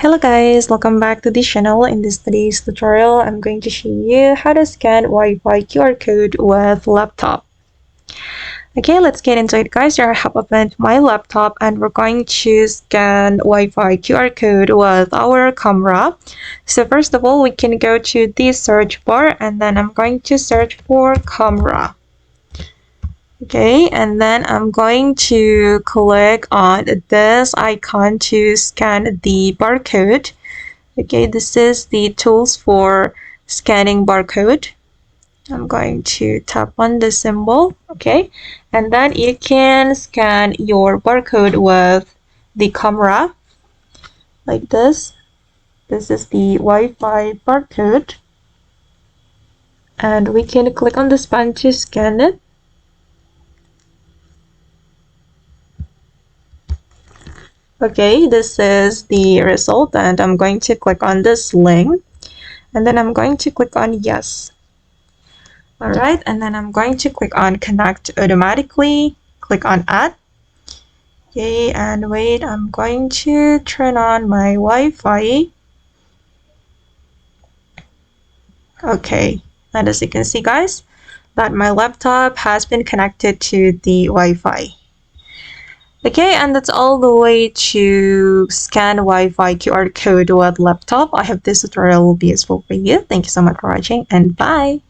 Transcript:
Hello guys, welcome back to this channel. In this today's tutorial, I'm going to show you how to scan Wi-Fi QR code with laptop. Okay, let's get into it guys. I have opened my laptop and we're going to scan Wi-Fi QR code with our camera. So first of all, we can go to the search bar and then I'm going to search for camera. Okay, and then I'm going to click on this icon to scan the barcode. Okay, this is the tools for scanning barcode. I'm going to tap on the symbol. Okay, and then you can scan your barcode with the camera like this. This is the Wi-Fi barcode, and we can click on this button to scan it. Okay, this is the result, and I'm going to click on this link, and then I'm going to click on yes. Alright, and then I'm going to click on connect automatically, click on add. Okay, and wait, I'm going to turn on my Wi-Fi. Okay, and as you can see guys, that my laptop has been connected to the Wi-Fi. Okay, and that's all the way to scan Wi-Fi QR code with laptop. I hope this tutorial will be useful for you. Thank you so much for watching and bye!